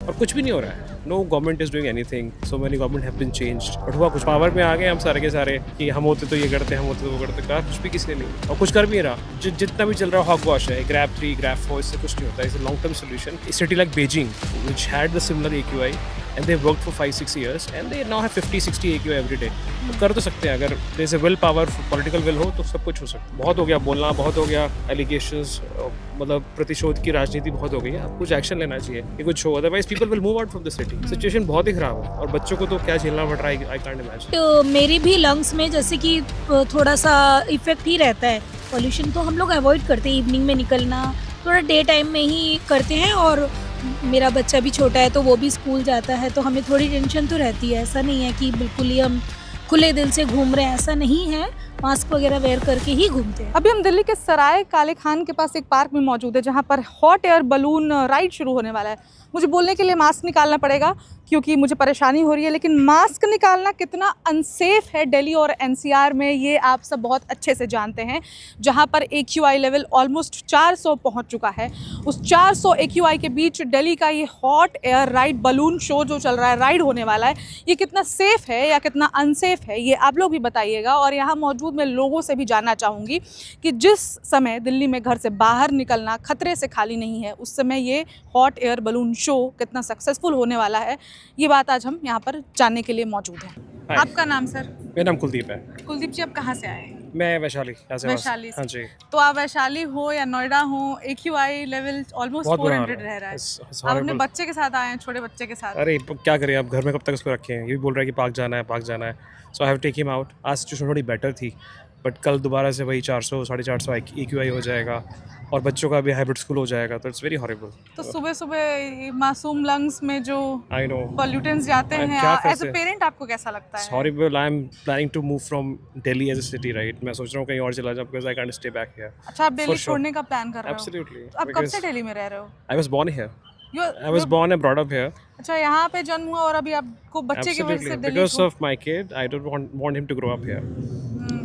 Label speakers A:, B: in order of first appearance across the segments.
A: और कुछ भी नहीं हो रहा है. No government is doing anything. So many government have been changed. But हुआ कुछ पावर में आ गए हम सारे के सारे कि हम होते तो ये करते, हम होते तो वो करते. कहा कुछ भी किसी ने नहीं और कुछ कर भी नहीं रहा. जितना भी चल रहा है हॉक वॉश है, ग्रैब 3, ग्रैब 4, इससे कुछ नहीं होता. It's a long term solution. A city like Beijing, which had the similar AQI, and they've worked for 5-6 years, and they now have 50-60 AQI every day. तो कर तो सकते हैं. अगर there's a will power, political will हो तो सब कुछ हो सकता है. बहुत हो गया बोलना, बहुत हो गया एलिगेशंस, मतलब प्रतिशोध की राजनीति बहुत हो गई है. अब कुछ एक्शन लेना चाहिए कि कुछ हो, otherwise people will move out from the city. Situation बहुत ही खराब है और बच्चों को तो क्या झेलना पड़ रहा है, आई कांट इमेजिन.
B: तो मेरी भी लंग्स में जैसे कि थोड़ा सा इफेक्ट ही रहता है. पॉल्यूशन तो हम लोग अवॉइड करते हैं, इवनिंग में निकलना थोड़ा डे टाइम में ही करते हैं. और मेरा बच्चा भी छोटा है तो वो भी स्कूल जाता है, तो हमें थोड़ी टेंशन तो रहती है. ऐसा नहीं है कि बिल्कुल ही हम खुले दिल से घूम रहे हैं, ऐसा नहीं है. मास्क वगैरह वेयर करके ही घूमते हैं.
C: अभी हम दिल्ली के सराय काले खान के पास एक पार्क में मौजूद है जहाँ पर हॉट एयर बलून राइड शुरू होने वाला है. मुझे बोलने के लिए मास्क निकालना पड़ेगा क्योंकि मुझे परेशानी हो रही है, लेकिन मास्क निकालना कितना अनसेफ है दिल्ली और एनसीआर में ये आप सब बहुत अच्छे से जानते हैं. जहाँ पर AQI लेवल ऑलमोस्ट 400 पहुँच चुका है, उस 400 AQI के बीच दिल्ली का ये hot air ride balloon show जो चल रहा है, राइड होने वाला है, ये कितना सेफ़ है या कितना अनसेफ है ये आप लोग भी बताइएगा. और यहाँ मौजूद मैं लोगों से भी जानना चाहूँगी कि जिस समय दिल्ली में घर से बाहर निकलना खतरे से खाली नहीं है, उस समय ये हॉट एयर बलून शो कितना सक्सेसफुल होने वाला है, ये बात आज हम यहाँ पर जानने के लिए मौजूद हैं. आपका नाम सर?
A: मेरा नाम कुलदीप है.
C: कुलदीप जी, आप कहाँ से आए हैं?
A: मैं वैशाली.
C: वैशाली से.
A: हाँ जी.
C: तो आप वैशाली हो या नोएडा हो, AQI लेवल ऑलमोस्ट 400 रह रहा है. आप अपने बच्चे के साथ आए हैं, छोटे बच्चे के साथ.
A: अरे क्या करें, आप घर में कब तक उसको रखें. ये भी बोल रहा है कि पार्क जाना है, पार्क जाना है. So I have take him out. आज सिचुएशन थोड़ी बेटर थी, बट कल दोबारा से वही 400-450 AQI हो जाएगा और बच्चों का भी हाइब्रिड स्कूल हो जाएगा. तो इट्स वेरी हॉरिबल.
C: तो सुबह सुबह मासूम लंग्स में जो
A: आई नो
C: पॉल्यूटेंट्स जाते हैं, एज अ पेरेंट आपको कैसा लगता है?
A: Horrible. I am planning to move from Delhi as a city. Right, मैं सोच रहा हूँ कहीं और चला जाऊँ because I can't stay back here.
C: अच्छा, आप दिल्ली छोड़ने का प्लान कर रहे हो?
A: एब्सोल्युटली.
C: आप कब से दिल्ली में रह रहे हो?
A: I was born here. I was born and brought up here.
C: अच्छा, यहाँ पे जन्म हुआ और अभी आपको बच्चे की वजह से Delhi
A: because of my kid, I don't want him to grow up here.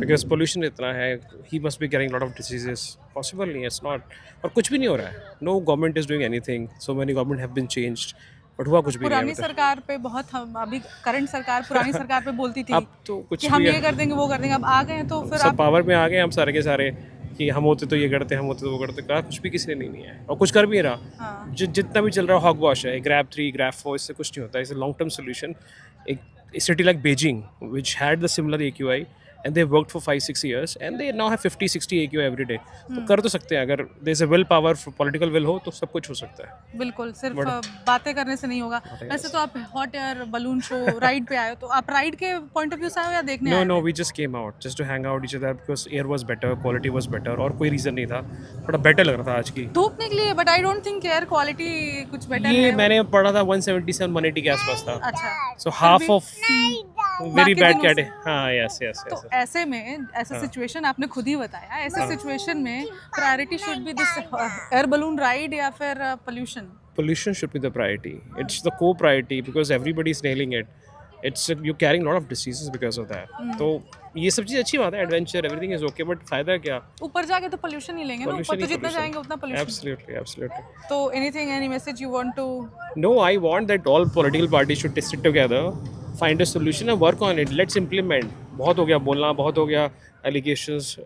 A: Because pollution इतना है, he must be getting a lot of diseases. Possible नहीं है, it's not. और कुछ भी नहीं हो रहा है. No government is doing anything. So many government have been changed. But हुआ कुछ भी नहीं.
C: पुरानी सरकार पे बहुत, हम अभी करंट सरकार पुरानी सरकार पे बोलती थी
A: अब तो कुछ
C: कि हम ये कर देंगे वो कर देंगे. अब आ गए हैं तो फिर
A: सब पावर में आ गए हम सारे के सारे कि हम होते तो ये करते, हम होते तो वो करते. कहा कुछ भी किसी ने नहीं है और कुछ कर भी नहीं रहा.
C: हाँ.
A: जितना भी चल रहा है हॉक वॉश है, ग्रैब 3, ग्रैब 4, इससे कुछ नहीं होता. It's a long term solution. A city like Beijing, which had the similar AQI, and they've worked for 5-6 years, and they now have 50-60 AQI every day. तो कर तो सकते हैं. अगर there's a will power, political will हो तो सब कुछ हो सकता है.
C: बिल्कुल, सिर्फ बातें करने से नहीं होगा. वैसे तो आप hot air balloon show ride पे आए हो, तो आप राइड के पॉइंट ऑफ व्यू से आए हो या देखने आए हो?
A: No, we just came out just to hang out each other because air was better, quality was better, और कोई रीज़न नहीं था. थोड़ा बेटर लग रहा था आज की
C: धूप निकली, but I don't think air quality कुछ बेटर है.
A: ये मैंने पढ़ा था 177-180 के आसपास था.
C: अच्छा,
A: so half of very bad cat. हाँ, यस.
C: तो ऐसे में, ऐसा सिचुएशन आपने खुद ही बताया, ऐसे सिचुएशन में priority should be this air balloon ride या फिर pollution?
A: Pollution should be the priority. It's the co-priority because everybody is nailing it. It's you're carrying a lot of diseases because of that. तो ये सब चीज़ अच्छी बात है. Adventure, everything is okay, but फायदा क्या?
C: ऊपर जाके तो पोल्यूशन ही लेंगे ना. ऊपर तो जितना जाएंगे उतना पोल्यूशन.
A: Absolutely.
C: तो any message you want to?
A: No, I want that all political parties should sit together, find a solution and work on it. Let's implement. बहुत हो गया बोलना, बहुत हो गया एलिगेशंस,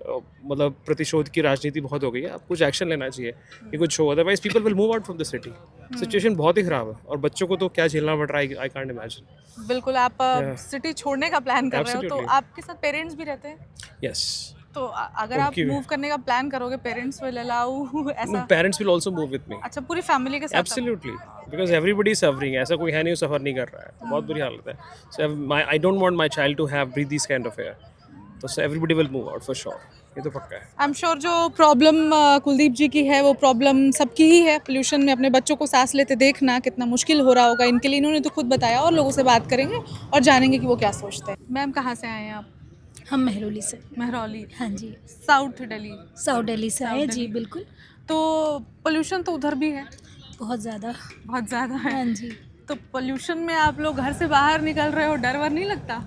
A: मतलब प्रतिशोध की राजनीति बहुत हो गई है. अब कुछ एक्शन लेना चाहिए कि कुछ हो, otherwise people will move out from the city. Situation बहुत ही खराब है और बच्चों को तो क्या झेलना पड़ रहा है, आई कांट इमेजिन.
C: बिल्कुल. आप सिटी छोड़ने का प्लान कर रहे हो, तो आपके साथ पेरेंट्स भी रहते हैं?
A: यस.
C: तो अगर आप मूव करने का प्लान करोगे, पेरेंट्स विल अलाउ ऐसा?
A: Parents will also move with me.
C: अच्छा, पूरी फैमिली के साथ?
A: Absolutely, because everybody is suffering. ऐसा कोई है नहीं सफ़र नहीं कर रहा है. तो बहुत बुरी हालत है. So I don't want my child to have breath this kind of air. तो everybody will move out for sure. ये तो पक्का है.
C: आई एम श्योर जो प्रॉब्लम कुलदीप जी की है वो प्रॉब्लम सबकी ही है. पोल्यूशन में अपने बच्चों को सांस लेते देखना कितना मुश्किल हो रहा होगा इनके लिए. इन्होंने तो खुद बताया और लोगों से बात करेंगे और जानेंगे कि वो क्या सोचते हैं. मैम, कहाँ से आए हैं आप?
B: हम मेहरौली से.
C: मेहरौली?
B: हाँ जी.
C: साउथ दिल्ली?
B: साउथ दिल्ली से आए जी. बिल्कुल.
C: तो पोल्यूशन तो उधर भी है?
B: बहुत ज़्यादा.
C: बहुत ज़्यादा है.
B: हाँ जी.
C: तो पोल्यूशन में आप लोग घर से बाहर निकल रहे हो, डर वर नहीं लगता?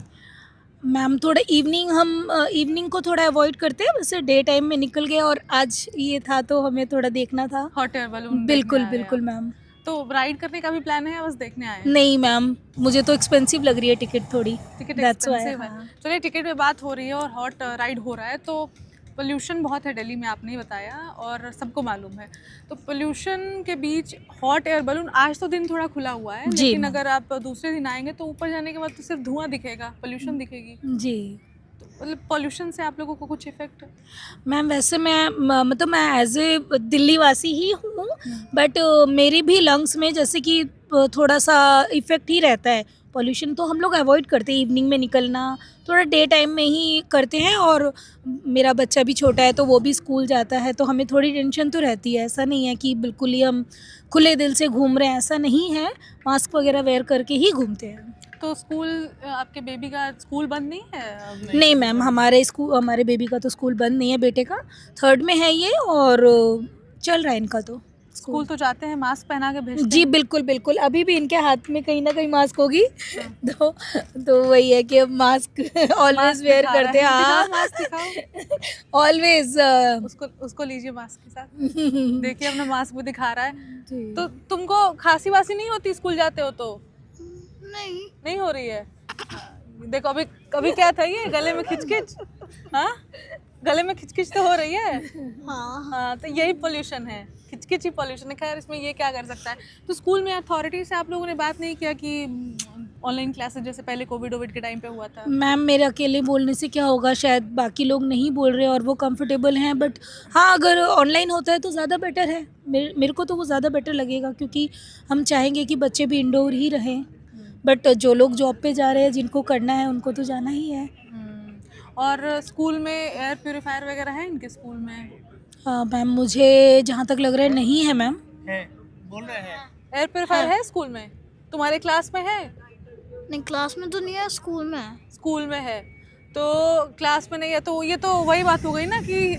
B: मैम, थोड़ा इवनिंग को थोड़ा अवॉइड करते हैं, वैसे डे टाइम में निकल गए और आज ये था तो हमें थोड़ा देखना था.
C: Hot air balloon?
B: बिल्कुल मैम.
C: तो राइड करने का भी प्लान है या बस देखने आए हैं?
B: नहीं मैम, मुझे तो एक्सपेंसिव लग रही है टिकट थोड़ी।
C: टिकट
B: That's why,
C: एक्सपेंसिव है।
B: हाँ।
C: चलिए टिकट पे बात हो रही है और हॉट राइड हो रहा है, तो पोल्यूशन बहुत है दिल्ली में, आपने ही बताया और सबको मालूम है। तो पोल्यूशन के बीच हॉट एयर बलून, आज तो दिन थोड़ा खुला हुआ है,
B: जी,
C: लेकिन
B: मैम।
C: अगर आप दूसरे दिन आएंगे तो ऊपर जाने के बाद तो सिर्फ धुआं दिखेगा, पोल्यूशन दिखेगी।
B: जी
C: तो मतलब पोल्यूशन से आप लोगों को कुछ इफेक्ट?
B: मैम, वैसे मतलब मैं एज ए दिल्ली वासी ही हूँ, बट मेरी भी लंग्स में जैसे कि थोड़ा सा इफ़ेक्ट ही रहता है। पॉल्यूशन तो हम लोग अवॉइड करते हैं, इवनिंग में निकलना थोड़ा डे टाइम में ही करते हैं, और मेरा बच्चा भी छोटा है तो वो भी स्कूल जाता है, तो हमें थोड़ी टेंशन तो रहती है। ऐसा नहीं है कि बिल्कुल ही हम खुले दिल से घूम रहे हैं, ऐसा नहीं है। मास्क वगैरह वेयर करके ही घूमते हैं।
C: तो स्कूल, आपके बेबी का स्कूल बंद नहीं है अब?
B: नहीं मैम, हमारे बेबी का तो स्कूल बंद नहीं है, बेटे का 3rd में है ये, और चल रहा है इनका तो
C: स्कूल तो जाते हैं, मास्क पहना के भेजते
B: जी बिल्कुल बिल्कुल। अभी भी इनके हाथ में कहीं ना कहीं मास्क होगी, तो वही है कि अब मास्क ऑलवेज वेयर करते हैं। हाँ,
C: मास्क दिखाओ।
B: ऑलवेज
C: उसको लीजिए मास्क के साथ। देखिए अपना मास्क भी दिखा रहा है। तो तुमको खांसी वासी नहीं होती स्कूल जाते हो तो? नहीं हो रही है। देखो अभी क्या था, ये गले में खिचखिच? हाँ, गले में खिचखिच तो हो रही है। हाँ, तो यही पोल्यूशन है, खिचखिच ही पोल्यूशन है। खैर इसमें ये क्या कर सकता है। तो स्कूल में अथॉरिटी से आप लोगों ने बात नहीं किया कि ऑनलाइन क्लासेस जैसे पहले कोविड के टाइम पे हुआ था?
B: मैम, मेरे अकेले बोलने से क्या होगा, शायद बाकी लोग नहीं बोल रहे और वो कंफर्टेबल हैं, बट हाँ अगर ऑनलाइन होता है तो ज़्यादा बेटर है। मेरे को तो वो ज़्यादा बेटर लगेगा, क्योंकि हम चाहेंगे कि बच्चे भी इंडोर ही रहें, बट जो लोग जॉब पे जा रहे हैं, जिनको करना है उनको तो जाना ही है।
C: और स्कूल में एयर प्योरीफायर वगैरह है इनके स्कूल में?
B: मैम, मुझे जहाँ तक लग रहा है नहीं है मैम।
D: है, बोल रहे हैं।
C: एयर प्योरीफायर है स्कूल में? तुम्हारे क्लास में है?
E: नहीं, क्लास में तो नहीं है, स्कूल में है।
C: स्कूल में है, तो क्लास में नहीं है, तो ये तो वही बात हो गई ना कि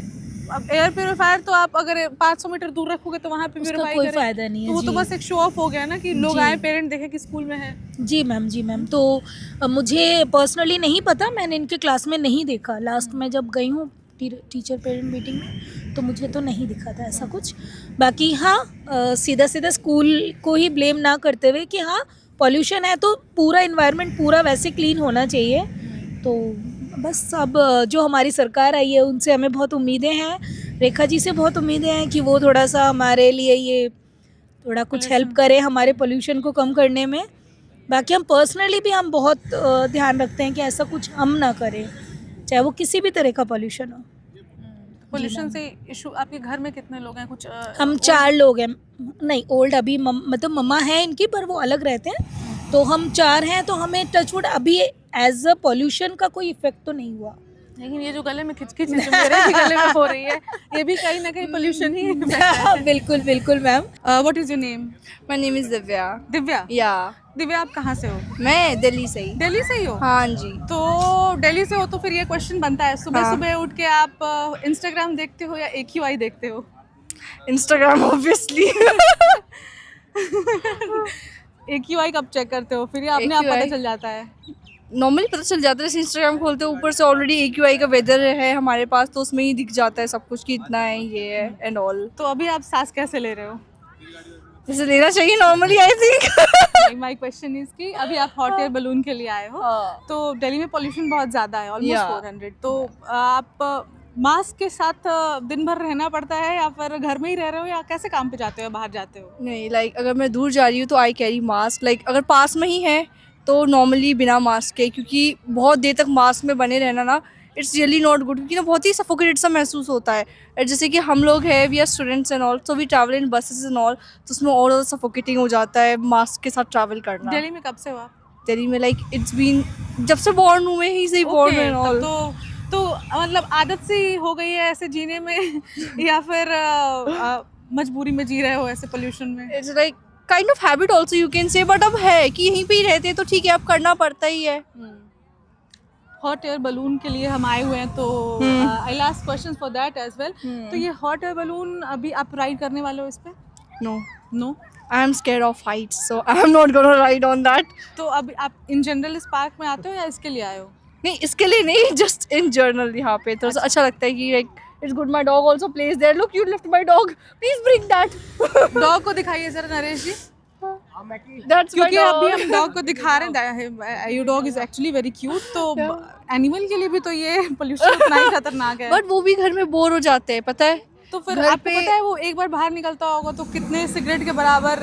C: अब एयर प्योरीफायर तो आप अगर 500 मीटर दूर रखोगे तो वहाँ पे
B: उसका
C: प्योरीफाई
B: कोई
C: करें।
B: फ़ायदा नहीं है।
C: तो वो तो
B: जी।
C: बस एक शो ऑफ हो गया ना कि लोग
B: जी।
C: आए, पेरेंट देखे कि स्कूल में है।
B: जी मैम। तो मुझे पर्सनली नहीं पता, मैंने इनके क्लास में नहीं देखा। लास्ट में जब गई हूँ टीचर पेरेंट मीटिंग में, तो मुझे तो नहीं दिखा था ऐसा कुछ। बाकी हाँ, सीधा स्कूल को ही ब्लेम ना करते हुए कि हाँ पॉल्यूशन है तो पूरा इन्वायरमेंट पूरा वैसे क्लीन होना चाहिए। तो बस अब जो हमारी सरकार आई है उनसे हमें बहुत उम्मीदें हैं, रेखा जी से बहुत उम्मीदें हैं कि वो थोड़ा सा हमारे लिए ये थोड़ा कुछ हेल्प करें हमारे पोल्यूशन को कम करने में। बाकी हम पर्सनली भी हम बहुत ध्यान रखते हैं कि ऐसा कुछ हम ना करें, चाहे वो किसी भी तरह का पोल्यूशन हो।
C: पोल्यूशन से इशू, आपके घर में कितने लोग हैं? कुछ
B: हम 4 लोग हैं। नहीं, ओल्ड अभी मतलब मम्मा है इनकी, पर वो अलग रहते हैं, तो हम 4 हैं। तो हमें टचवुड अभी एज अ पोल्यूशन का कोई इफेक्ट तो नहीं हुआ।
C: लेकिन ये जो गले में खिचखिच है, जो मेरे भी गले में हो रही है, ये भी कहीं ना कहीं पोल्यूशन ही है।
B: बिल्कुल ma'am.
C: What is your name?
E: My name is Divya.
C: Divya.
E: या
C: दिव्या, आप कहाँ से हो?
E: मैं दिल्ली से ही।
C: दिल्ली से ही हो?
E: हाँ जी।
C: तो दिल्ली से हो तो फिर ये क्वेश्चन बनता है, सुबह
E: हाँ।
C: सुबह उठ के आप इंस्टाग्राम देखते हो या AQI देखते हो?
E: Instagram obviously.
C: AQI कब चेक करते हो फिर, या अपने आप
E: AQI
C: पता चल जाता है?
E: नॉर्मली पता चल जाता है, जैसे इंस्टाग्राम खोलते हो ऊपर से ऑलरेडी AQI का वेदर है हमारे पास, तो उसमें ही दिख जाता है सब कुछ कि इतना है, ये है एंड ऑल।
C: तो अभी आप सांस कैसे ले रहे हो?
E: जैसे लेना चाहिए normally, I think.
C: My question is कि अभी आप हॉट एयर बलून के लिए आए हो,
E: हाँ।
C: तो दिल्ली में पोल्यूशन बहुत ज़्यादा है, ऑलमोस्ट
E: Yeah.
C: 400। तो आप मास्क के साथ दिन भर रहना पड़ता है या फिर घर में ही रह रहे हो, या कैसे काम पे जाते हो या बाहर जाते हो?
E: नहीं, लाइक अगर मैं दूर जा रही हूँ तो आई कैरी मास्क। लाइक अगर पास में ही है तो नॉर्मली बिना मास्क के, क्योंकि बहुत देर तक मास्क में बने रहना ना, इट्स रियली नॉट गुड, क्योंकि ना बहुत ही सफोकेटेड सा महसूस होता है। और जैसे कि हम लोग हैं, we are students and all, so we travel in buses and all, तो उसमें और ज़्यादा सफोकेटिंग हो जाता है मास्क के साथ ट्रैवल करना।
C: दिल्ली में कब से हो आप?
E: दिल्ली में लाइक इट्स बीन, जब से बॉर्न हुए ही से बॉर्न
C: Okay,
E: एंड
C: तब
E: ऑल।
C: तो मतलब आदत सी हो गई है ऐसे जीने में या फिर मजबूरी में जी रहे हो ऐसे पोल्यूशन में?
E: It's like kind of habit also you can say, but अब है कि यहीं पे ही रहते हैं तो ठीक है, अब करना पड़ता ही है।
C: हॉट एयर बलून के लिए हम आए हुए हैं, तो I last question for that as well. तो ये हॉट एयर बलून अभी आप राइड करने वाले हो इस पे?
E: No,
C: no.
E: I am scared of heights, so I am not gonna ride on that.
C: तो अभी आप इन जनरल इस पार्क में आते हो या इसके लिए आए हो?
E: नहीं, इसके लिए नहीं, जस्ट इन जर्नल यहाँ पे थोड़ा सा अच्छा लगता है कि like it's good. My dog also plays there, look you left my dog, please bring that.
C: Dog को दिखाइए जरा नरेश जी।
E: That's my
C: क्योंकि अभी
E: dog.
C: हम डॉग को दिखा रहे हैं, your dog is actually very cute, तो एनिमल के लिए भी तो ये पोल्यूशन उतना ही खतरनाक है।
E: बट वो भी घर में बोर हो जाते हैं, पता है।
C: तो फिर
E: घर
C: आपको
E: पे-
C: पता है वो एक बार बाहर निकलता होगा तो कितने सिगरेट के बराबर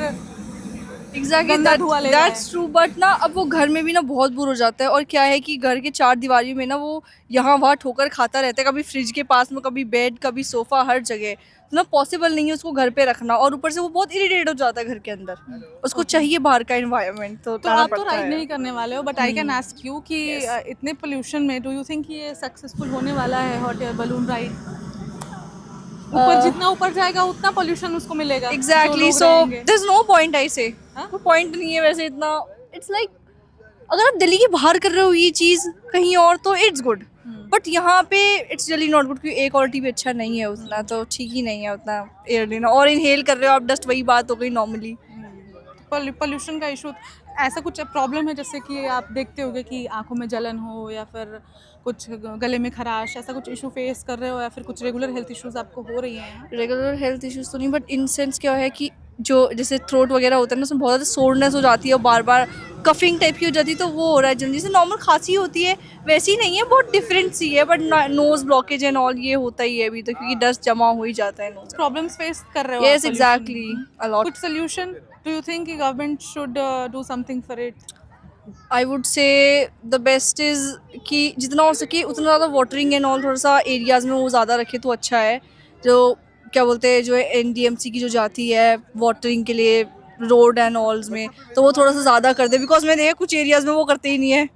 E: एग्जैक्टली
C: गंदा धुआं ले रहा है।
E: That's true. बट ना अब वो घर में भी ना बहुत बोर हो जाता है, और क्या है कि घर के चार दीवारियों में ना वो यहाँ वहाँ ठोकर खाता रहता है, कभी फ्रिज के पास में, कभी बेड, कभी सोफा, हर जगह। तो ना पॉसिबल नहीं है उसको घर पे रखना, और ऊपर से वो बहुत इरिटेट हो जाता है घर के अंदर, उसको चाहिए बाहर का एनवायरनमेंट। तो
C: तो
E: लाना
C: आप तो
E: पड़ता
C: राइड
E: है।
C: नहीं करने वाले हो, but I can ask you कि इतने पोल्यूशन में डू यू थिंक ये सक्सेसफुल होने वाला है हॉट एयर बलून राइड? ऊपर जितना ऊपर जाएगा उतना पोल्यूशन उसको मिलेगा।
E: Exactly, so there is no point, I say कोई पॉइंट नहीं है वैसे इतना। इट्स लाइक अगर आप दिल्ली के बाहर कर रहे हो ये चीज़ कहीं और तो इट्स गुड, बट यहाँ पे इट्स रियली नॉट गुड, क्योंकि एयर क्वालिटी भी अच्छा नहीं है उतना, तो ठीक ही नहीं है उतना एयर लेना। और इनहेल कर रहे हो आप डस्ट, वही बात हो गई नॉर्मली।
C: पोल्यूशन का इशू ऐसा कुछ प्रॉब्लम है जैसे कि आप देखते होगे कि आंखों में जलन हो या फिर कुछ गले में खराश, ऐसा कुछ इशू फेस कर रहे हो या फिर कुछ रेगुलर हेल्थ इश्यूज आपको हो रही हैं?
E: रेगुलर हेल्थ इश्यूज तो नहीं, बट इन सेंस क्या है कि जो जैसे थ्रोट वगैरह होता है ना, उसमें बहुत ज़्यादा सोरनेस हो जाती है और बार बार कफिंग टाइप की हो जाती है, तो वो हो रहा है। जल्दी से नॉर्मल खांसी होती है वैसी नहीं है, बहुत डिफरेंट सी है, but nose blockage and all ये होता ही है अभी तो, क्योंकि डस्ट जमा हो ही जाता है नोज।
C: प्रॉब्लम्स फेस कर रहे हो?
E: Yes exactly, a lot.
C: कुछ solution do you think government should do something for it?
E: I would say the best is कि जितना हो सके उतना ज़्यादा वाटरिंग एंड ऑल थोड़ा सा एरियाज़ में वो ज़्यादा रखे तो अच्छा है। जो क्या बोलते हैं, जो NDMC की जो जाती है वाटरिंग के लिए रोड एंड ऑल्स में, तो वो थोड़ा सा ज़्यादा कर दे, बिकॉज मैंने देखा कुछ एरियाज़ में वो करते ही नहीं है।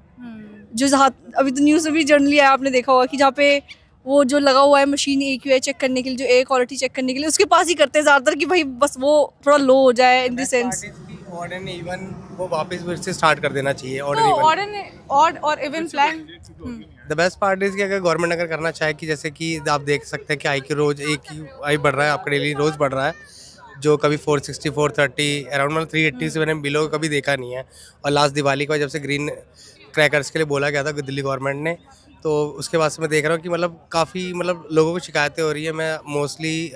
E: जो जहाँ अभी तो न्यूज़ में भी जनरली आया, आपने देखा होगा कि जहाँ पे वो जो लगा हुआ है मशीन AQI चेक करने के लिए, जो एयर क्वालिटी चेक करने के लिए, उसके पास ही करते हैं ज़्यादातर कि भाई बस वो थोड़ा लो हो जाए in the sense.
D: Odd and even वो वापस फिर से स्टार्ट कर देना चाहिए। ऑड
C: तो
D: एंड इवन
C: ऑड और even plan
D: the best part is कि अगर गवर्नमेंट अगर करना चाहे कि जैसे कि आप देख सकते हैं कि आई की रोज एक आई बढ़ रहा है, आपका डेली रोज बढ़ रहा है, जो कभी 460 430 अराउंड मतलब 380 से मैंने बिलो कभी देखा नहीं है। और लास्ट दिवाली को जब से ग्रीन क्रैकर्स के लिए बोला गया था दिल्ली गवर्नमेंट ने, तो उसके बाद से मैं देख रहा हूँ कि मतलब काफ़ी मतलब लोगों को शिकायतें हो रही है। मैं मोस्टली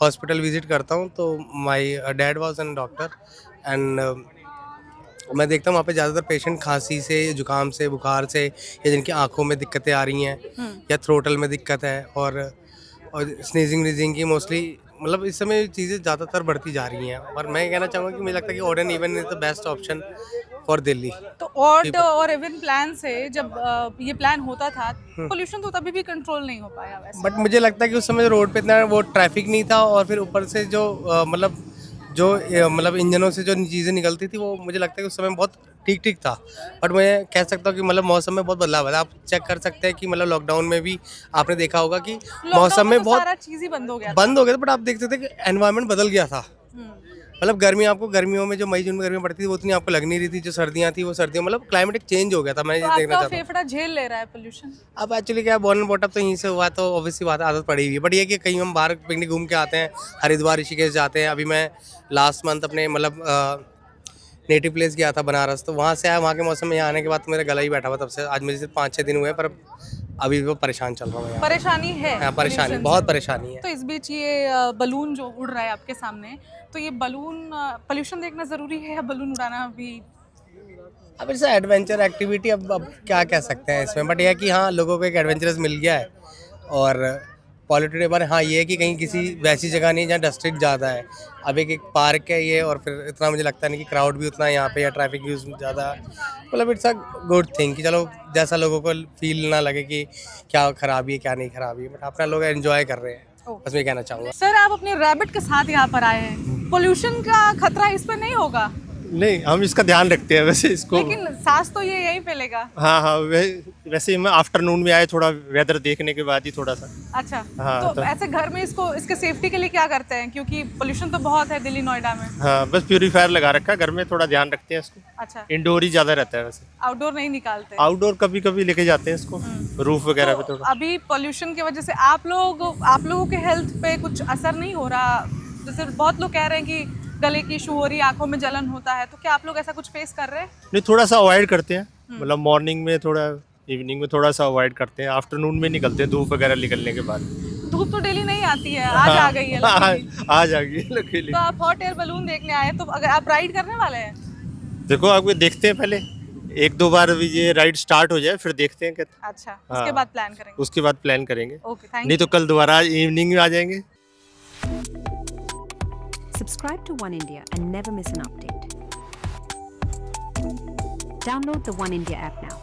D: हॉस्पिटल विजिट करता हूँ, तो my dad was an doctor and मैं देखता हूँ वहाँ पे ज़्यादातर पेशेंट खांसी से, जुकाम से, बुखार से, या जिनकी आंखों में दिक्कतें आ रही हैं या थ्रोटल में दिक्कत है, और स्नीजिंग वीजिंग की मोस्टली मतलब इस समय चीज़ें ज़्यादातर बढ़ती जा रही हैं। और मैं कहना चाहूँगा कि मुझे लगता है कि odd and even is the best option for Delhi.
C: तो ऑड और इवन प्लान से जब ये प्लान होता था, पोल्यूशन तो तभी भी कंट्रोल नहीं हो पाया वैसे।
D: बट मुझे लगता है कि उस समय रोड पे इतना वो ट्रैफिक नहीं था, और फिर ऊपर से जो मतलब इंजनों से जो चीज़ें निकलती थी, वो मुझे लगता है कि उस समय बहुत ठीक ठीक था। बट मैं कह सकता हूँ कि मतलब मौसम में बहुत बदलाव है। आप चेक कर सकते हैं कि मतलब लॉकडाउन में भी आपने देखा होगा कि मौसम में
C: तो
D: बहुत
C: सारा चीज ही बंद हो गया था।
D: बंद हो गया था, बट आप देखते थे कि एनवायरनमेंट बदल गया था। मतलब गर्मी, आपको गर्मियों में जो मई जून में गर्मी पड़ती थी वो उतनी आपको लग नहीं रही थी, जो सर्दियाँ थी वो सर्दियों मतलब क्लाइमेटिक चेंज हो गया था। मैं
C: तो
D: ये देखना
C: आपका
D: चाहता हूँ।
C: फेफड़ा झेल ले रहा है पोल्यूशन?
D: अब एक्चुअली क्या बॉर्न एंड बॉटअप तो यहीं से हुआ, तो ऑब्वियसली बात है, आदत पड़ी हुई है। बट ये कि कहीं हम बाहर पिकनिक घूम के आते हैं, हरिद्वार ऋषिकेश जाते हैं। अभी मैं लास्ट मंथ अपने मतलब नेटिव प्लेस गया था बनारस, तो वहाँ से आया। वहाँ के मौसम में यहाँ आने के बाद तो मेरा गला ही बैठा हुआ तब से। आज मुझे सिर्फ 5-6 दिन हुए, पर अभी भी परेशान चल रहा हूँ यहाँ।
C: परेशानी है?
D: हाँ, परेशानी,
C: pollution
D: बहुत
C: से।
D: परेशानी है।
C: तो इस बीच ये बलून जो उड़ रहा है आपके सामने, तो ये बलून पोल्यूशन देखना जरूरी है या बलून उड़ाना भी?
D: अब इट्स एडवेंचर एक्टिविटी, अब क्या कह सकते हैं इसमें। बट यह है कि हाँ, लोगों को एक एडवेंचरस मिल गया है। और पॉलिटेड बार हाँ ये है कि कहीं किसी वैसी जगह नहीं जहाँ डस्टिक ज़्यादा है। अब एक पार्क है ये, और फिर इतना मुझे लगता नहीं कि क्राउड भी उतना है यहाँ पे, या ट्रैफिक यूज़ ज़्यादा है। मतलब इट्स अ गुड थिंग कि चलो जैसा लोगों को फील ना लगे कि क्या खराबी है क्या नहीं खराबी है, बट अपना लोग एंजॉय कर रहे हैं, बस मैं कहना चाहूँगा।
C: सर, आप अपने रैबिट के साथ यहाँ पर आए हैं, पोल्यूशन का खतरा इस पे नहीं होगा?
F: नहीं, हम इसका ध्यान रखते हैं वैसे इसको।
C: लेकिन सांस तो ये यहीं फैलेगा।
F: हाँ, वैसे ही मैं आफ्टरनून में आए, थोड़ा वेदर देखने के बाद ही थोड़ा सा।
C: अच्छा,
F: हाँ,
C: तो ऐसे घर में इसके सेफ्टी के लिए क्या करते हैं, क्योंकि पोल्यूशन तो बहुत है दिल्ली नोएडा में?
F: हाँ, बस प्यूरीफायर लगा रखा है घर में, थोड़ा ध्यान रखते हैं इसको।
C: अच्छा,
F: इंडोर ही ज़्यादा रहता है वैसे,
C: आउटडोर नहीं निकालते?
F: आउटडोर कभी कभी लेके जाते हैं इसको, रूफ वगैरह पे
C: तो
F: थोड़ा।
C: अभी पोल्यूशन की वजह से आप लोगों के हेल्थ पे कुछ असर नहीं हो रहा? जैसे बहुत लोग कह रहे हैं कि गले की इशू हो रही है, आंखों में जलन होता है, तो क्या आप लोग ऐसा कुछ फेस कर रहे हैं?
F: नहीं, थोड़ा सा अवॉइड करते हैं, मतलब मॉर्निंग में थोड़ा, इवनिंग में थोड़ा सा अवॉइड करते हैं, आफ्टरनून में निकलते हैं धूप वगैरह निकलने के बाद।
C: धूप तो डेली नहीं आती है, आज आ गई है luckily।
F: आज आ गई लकीली।
C: तो आप हॉट एयर बलून देखने आए, तो अगर आप राइड करने वाले हैं?
F: देखो आपको देखते हैं पहले, एक दो बार अभी ये राइड स्टार्ट हो जाए फिर देखते हैं क्या।
C: अच्छा, उसके
F: हाँ।
C: बाद प्लान करेंगे।
F: उसके बाद प्लान करेंगे,
C: ओके, थैंक
F: नहीं तो कल दोबारा इवनिंग में आ जाएंगे।
G: Subscribe to One India and never miss an update. Download the One India app now.